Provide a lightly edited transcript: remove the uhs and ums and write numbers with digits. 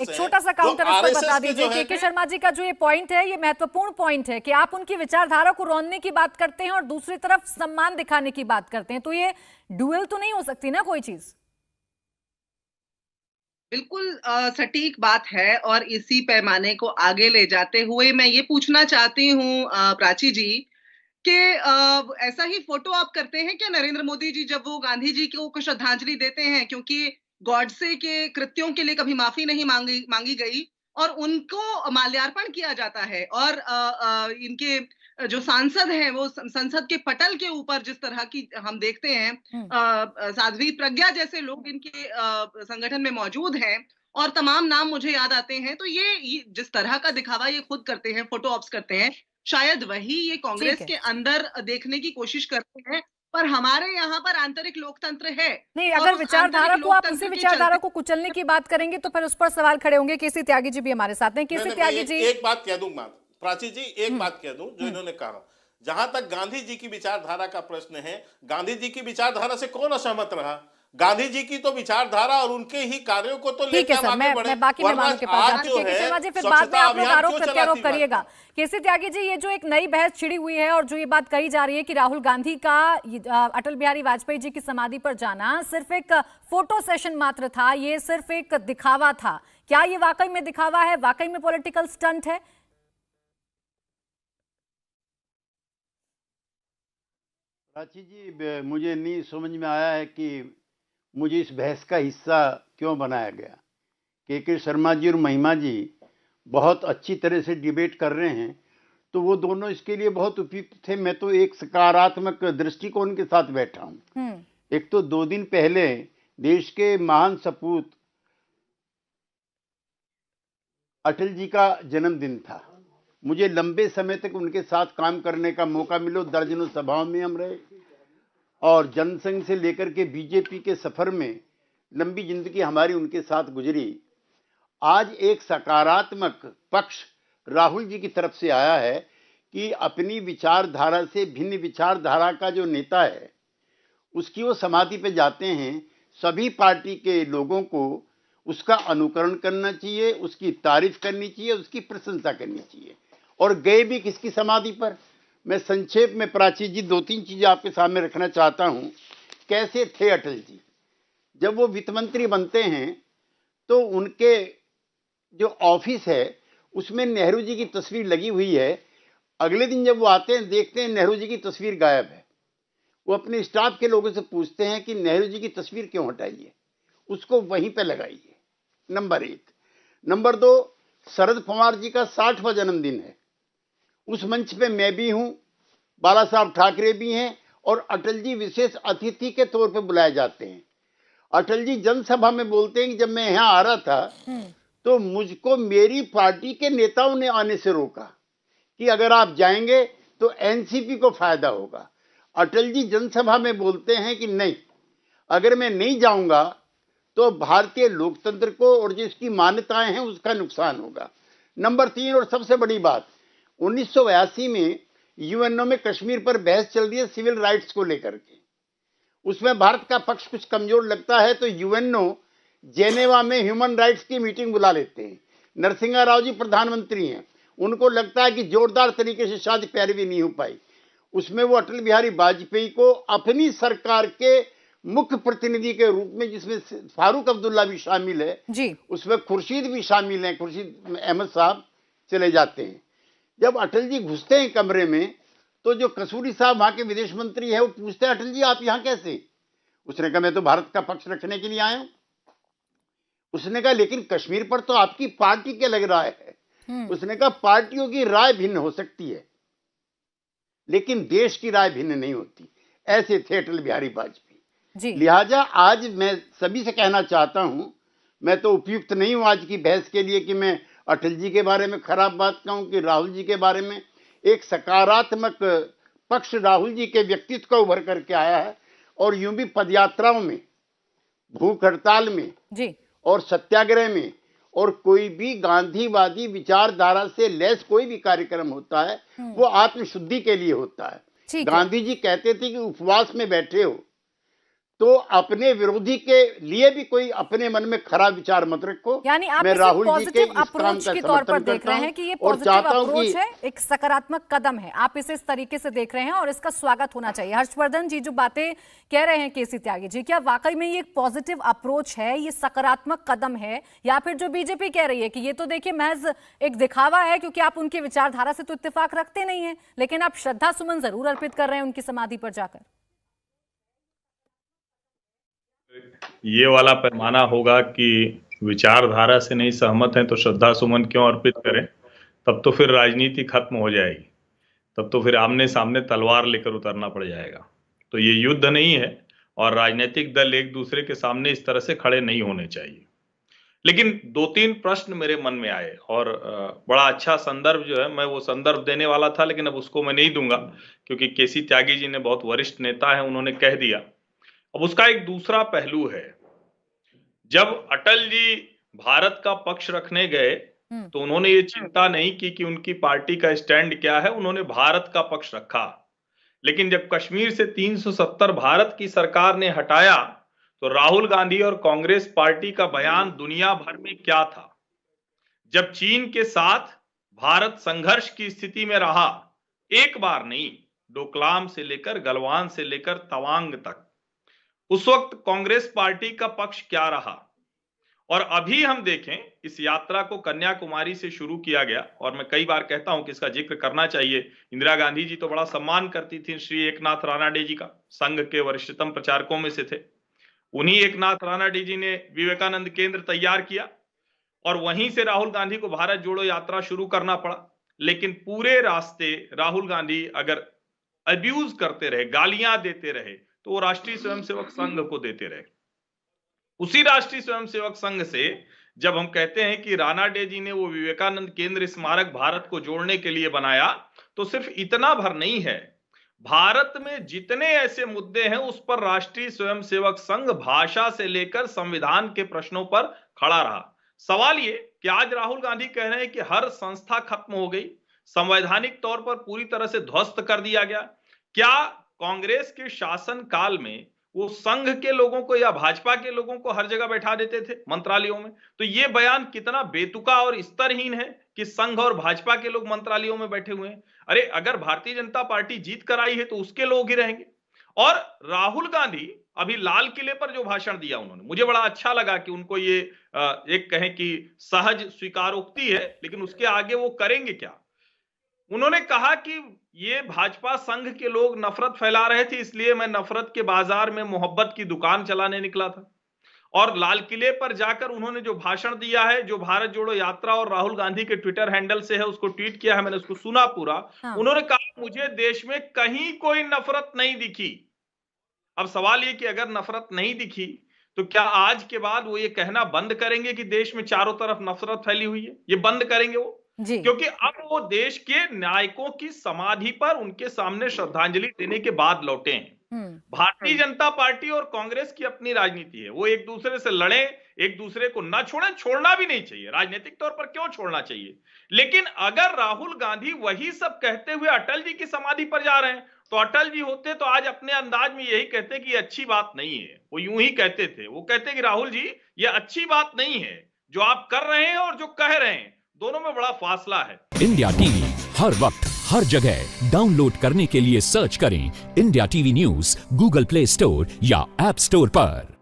एक हैं, छोटा सा जो काउंटर इस पर आरएसएस बता के दीजिए। जो है के शर्मा जी का जो ये पॉइंट है, ये महत्वपूर्ण पॉइंट है कि आप उनकी विचारधारा को रौंदने की बात करते हैं और दूसरी तरफ सम्मान दिखाने की बात करते हैं, तो ये डुअल तो नहीं हो सकती ना कोई चीज। बिल्कुल सटीक बात है और इसी पैमाने को आगे ले जाते हुए मैं ये पूछना चाहती हूँ प्राची जी कि ऐसा ही फोटो आप करते हैं क्या नरेंद्र मोदी जी जब वो गांधी जी को कुछ श्रद्धांजलि देते हैं, क्योंकि गॉडसे के कृत्यों के लिए कभी माफी नहीं मांगी मांगी गई और उनको माल्यार्पण किया जाता है और इनके जो सांसद हैं वो संसद के पटल के ऊपर जिस तरह की हम देखते हैं साध्वी प्रज्ञा जैसे लोग इनके संगठन में मौजूद हैं और तमाम नाम मुझे याद आते हैं, तो ये जिस तरह का दिखावा ये खुद करते हैं, फोटो ऑप्स करते हैं, शायद वही ये कांग्रेस के अंदर देखने की कोशिश करते हैं, पर हमारे यहाँ पर आंतरिक लोकतंत्र है। नहीं, और अगर उस विचारधारा आंतरिक को आप उसी लोकतंत्र के विचारधारा चलते को कुचलने की बात करेंगे तो फिर उस पर सवाल खड़े होंगे। केसी त्यागी जी भी हमारे साथ हैं। केसी त्यागी जी, एक बात कह दूं, प्राची जी एक बात कह दूं जो इन्होंने कहा, जहां तक गांधी जी की विचारधारा का प्रश्न है, गांधी जी की विचारधारा से कौन असहमत रहा? गांधी जी की तो विचारधारा और उनके ही कार्यों को तो ठीक है सर, मैं बाकी मेहमानों के पास जाती हूँ। शर्मा जी, फिर बाद में आप लोग आरोप प्रत्यारोप करिएगा। केसी त्यागी जी, ये जो एक नई बहस छिड़ी हुई है और जो ये बात कही जा रही है कि राहुल गांधी का अटल बिहारी वाजपेयी जी की समाधि पर जाना सिर्फ एक फोटो सेशन मात्र था, ये सिर्फ एक दिखावा था, क्या ये वाकई में दिखावा है, वाकई में पॉलिटिकल स्टंट है? प्राची जी, मुझे नहीं समझ में आया है कि मुझे इस बहस का हिस्सा क्यों बनाया गया। के शर्मा जी और महिमा जी बहुत अच्छी तरह से डिबेट कर रहे हैं, तो वो दोनों इसके लिए बहुत उपयुक्त थे। मैं तो एक सकारात्मक दृष्टिकोण के साथ बैठा हूँ। एक तो 2 दिन पहले देश के महान सपूत अटल जी का जन्मदिन था। मुझे लंबे समय तक उनके साथ काम करने का मौका मिला, दर्जनों सभाओं में हम रहे और जनसंघ से लेकर के बीजेपी के सफर में लंबी जिंदगी हमारी उनके साथ गुजरी। आज एक सकारात्मक पक्ष राहुल जी की तरफ से आया है कि अपनी विचारधारा से भिन्न विचारधारा का जो नेता है उसकी वो समाधि पे जाते हैं। सभी पार्टी के लोगों को उसका अनुकरण करना चाहिए, उसकी तारीफ करनी चाहिए, उसकी प्रशंसा करनी चाहिए। और गए भी किसकी समाधि पर? मैं संक्षेप में प्राची जी 2-3 चीजें आपके सामने रखना चाहता हूं। कैसे थे अटल जी? जब वो वित्त मंत्री बनते हैं तो उनके जो ऑफिस है उसमें नेहरू जी की तस्वीर लगी हुई है। अगले दिन जब वो आते हैं देखते हैं नेहरू जी की तस्वीर गायब है। वो अपने स्टाफ के लोगों से पूछते हैं कि नेहरू जी की तस्वीर क्यों हटाई है, उसको वहीं पे लगाइए। नंबर 1। नंबर 2, शरद पवार जी का 60वां जन्मदिन है। उस मंच पे मैं भी हूं, बाला साहब ठाकरे भी हैं और अटल जी विशेष अतिथि के तौर पे बुलाए जाते हैं। अटल जी जनसभा में बोलते हैं कि जब मैं यहाँ आ रहा था तो मुझको मेरी पार्टी के नेताओं ने आने से रोका कि अगर आप जाएंगे तो एनसीपी को फायदा होगा। अटल जी जनसभा में बोलते हैं कि नहीं, अगर मैं नहीं जाऊंगा तो भारतीय लोकतंत्र को और जिसकी मान्यताएं हैं उसका नुकसान होगा। नंबर 3 और सबसे बड़ी बात, 1982 में यूएनओ में कश्मीर पर बहस चल रही है सिविल राइट्स को लेकर के। उसमें भारत का पक्ष कुछ कमजोर लगता है तो यूएनओ जेनेवा में ह्यूमन राइट्स की मीटिंग बुला लेते हैं। नरसिंहा राव जी प्रधानमंत्री हैं, उनको लगता है कि जोरदार तरीके से शायद पैरवी नहीं हो पाई। उसमें वो अटल बिहारी वाजपेयी को अपनी सरकार के मुख्य प्रतिनिधि के रूप में, जिसमें फारूक अब्दुल्ला भी शामिल है जी, उसमें खुर्शीद भी शामिल हैं, खुर्शीद अहमद साहब चले जाते हैं। जब अटल जी घुसते हैं कमरे में तो जो कसूरी साहब वहां के विदेश मंत्री है वो पूछते हैं, अटल जी आप यहाँ कैसे? उसने कहा मैं तो भारत का पक्ष रखने के लिए आया हूं। उसने कहा लेकिन कश्मीर पर तो आपकी पार्टी के लग रहा है। उसने कहा पार्टियों की राय भिन्न हो सकती है लेकिन देश की राय भिन्न नहीं होती। ऐसे थे अटल बिहारी वाजपेयी। लिहाजा आज मैं सभी से कहना चाहता हूं, मैं तो उपयुक्त नहीं हूं आज की बहस के लिए कि मैं अटल जी के बारे में खराब बात कहूं कि राहुल जी के बारे में। एक सकारात्मक पक्ष राहुल जी के व्यक्तित्व का उभर करके आया है और यूं भी पदयात्राओं में, भूख हड़ताल में जी, और सत्याग्रह में और कोई भी गांधीवादी विचारधारा से लैस कोई भी कार्यक्रम होता है वो आत्मशुद्धि के लिए होता है। गांधी जी कहते थे कि उपवास में बैठे हो तो अपने विरोधी के लिए भी कोई अपने मन में खराब विचार मत रखो। यानी आप मैं इसे राहुल जी के पॉजिटिव इस काम अप्रोच का के तौर पर समर्थन देख करता रहे हूं हैं कि ये और पॉजिटिव चाहता हूं अप्रोच कि है, एक सकारात्मक कदम है। आप इसे इस तरीके से देख रहे हैं और इसका स्वागत होना चाहिए। हर्षवर्धन जी जो बातें कह रहे हैं केसी त्यागी जी, क्या वाकई में ये एक पॉजिटिव अप्रोच है, ये सकारात्मक कदम है, या फिर जो बीजेपी कह रही है कि ये तो देखिए महज एक दिखावा है क्योंकि आप उनकी विचारधारा से तो इत्तेफाक रखते नहीं है, लेकिन आप श्रद्धा सुमन जरूर अर्पित कर रहे हैं उनकी समाधि पर जाकर? ये वाला पैमाना होगा कि विचारधारा से नहीं सहमत हैं तो श्रद्धा सुमन क्यों अर्पित करें, तब तो फिर राजनीति खत्म हो जाएगी, तब तो फिर आमने सामने तलवार लेकर उतरना पड़ जाएगा। तो ये युद्ध नहीं है और राजनीतिक दल एक दूसरे के सामने इस तरह से खड़े नहीं होने चाहिए। लेकिन 2-3 प्रश्न मेरे मन में आए और बड़ा अच्छा संदर्भ जो है, मैं वो संदर्भ देने वाला था लेकिन अब उसको मैं नहीं दूंगा क्योंकि केसी त्यागी जी ने, बहुत वरिष्ठ नेता है, उन्होंने कह दिया। अब उसका एक दूसरा पहलू है, जब अटल जी भारत का पक्ष रखने गए तो उन्होंने ये चिंता नहीं की कि उनकी पार्टी का स्टैंड क्या है, उन्होंने भारत का पक्ष रखा। लेकिन जब कश्मीर से 370 भारत की सरकार ने हटाया तो राहुल गांधी और कांग्रेस पार्टी का बयान दुनिया भर में क्या था। जब चीन के साथ भारत संघर्ष की स्थिति में रहा, एक बार नहीं, डोकलाम से लेकर गलवान से लेकर तवांग तक, उस वक्त कांग्रेस पार्टी का पक्ष क्या रहा। और अभी हम देखें, इस यात्रा को कन्याकुमारी से शुरू किया गया और मैं कई बार कहता हूं कि इसका जिक्र करना चाहिए। इंदिरा गांधी जी तो बड़ा सम्मान करती थी श्री एकनाथ राणाडे जी का, संघ के वरिष्ठतम प्रचारकों में से थे। उन्हीं एकनाथ राणाडे जी ने विवेकानंद केंद्र तैयार किया और वहीं से राहुल गांधी को भारत जोड़ो यात्रा शुरू करना पड़ा। लेकिन पूरे रास्ते राहुल गांधी अगर अब्यूज करते रहे, गालियां देते रहे, तो वो राष्ट्रीय स्वयंसेवक संघ को देते रहे। उसी राष्ट्रीय स्वयंसेवक संघ से जब हम कहते हैं कि राणाडे जी ने वो विवेकानंद केंद्र स्मारक भारत को जोड़ने के लिए बनाया, तो सिर्फ इतना भर नहीं है, भारत में जितने ऐसे मुद्दे हैं उस पर राष्ट्रीय स्वयंसेवक संघ भाषा से लेकर संविधान के प्रश्नों पर खड़ा रहा। सवाल ये कि आज राहुल गांधी कह रहे हैं कि हर संस्था खत्म हो गई, संवैधानिक तौर पर पूरी तरह से ध्वस्त कर दिया गया। क्या कांग्रेस के शासन काल में वो संघ के लोगों को या भाजपा के लोगों को हर जगह बैठा देते थे मंत्रालयों में? तो ये बयान कितना बेतुका और स्तरहीन है कि संघ और भाजपा के लोग मंत्रालयों में बैठे हुए हैं। अरे अगर भारतीय जनता पार्टी जीत कर आई है तो उसके लोग ही रहेंगे। और राहुल गांधी अभी लाल किले पर जो भाषण दिया उन्होंने, मुझे बड़ा अच्छा लगा कि उनको ये एक कहें कि सहज स्वीकारोक्ति है, लेकिन उसके आगे वो करेंगे क्या। उन्होंने कहा कि ये भाजपा संघ के लोग नफरत फैला रहे थे, इसलिए मैं नफरत के बाजार में मोहब्बत की दुकान चलाने निकला था। और लाल किले पर जाकर उन्होंने जो भाषण दिया है, जो भारत जोड़ो यात्रा और राहुल गांधी के ट्विटर हैंडल से है, उसको ट्वीट किया है, मैंने उसको सुना पूरा। उन्होंने कहा मुझे देश में कहीं कोई नफरत नहीं दिखी। अब सवाल ये कि अगर नफरत नहीं दिखी तो क्या आज के बाद वो ये कहना बंद करेंगे कि देश में चारों तरफ नफरत फैली हुई है? ये बंद करेंगे वो? क्योंकि अब वो देश के नायकों की समाधि पर उनके सामने श्रद्धांजलि देने के बाद लौटे हैं। भारतीय जनता पार्टी और कांग्रेस की अपनी राजनीति है, वो एक दूसरे से लड़े, एक दूसरे को ना छोड़े, छोड़ना भी नहीं चाहिए, राजनीतिक तौर पर क्यों छोड़ना चाहिए। लेकिन अगर राहुल गांधी वही सब कहते हुए अटल जी की समाधि पर जा रहे हैं, तो अटल जी होते तो आज अपने अंदाज में यही कहते कि ये अच्छी बात नहीं है। वो यूं ही कहते थे, वो कहते कि राहुल जी ये अच्छी बात नहीं है जो आप कर रहे हैं और जो कह रहे हैं, दोनों में बड़ा फासला है। इंडिया टीवी हर वक्त हर जगह डाउनलोड करने के लिए सर्च करें India TV news Google play store या ऐप स्टोर पर।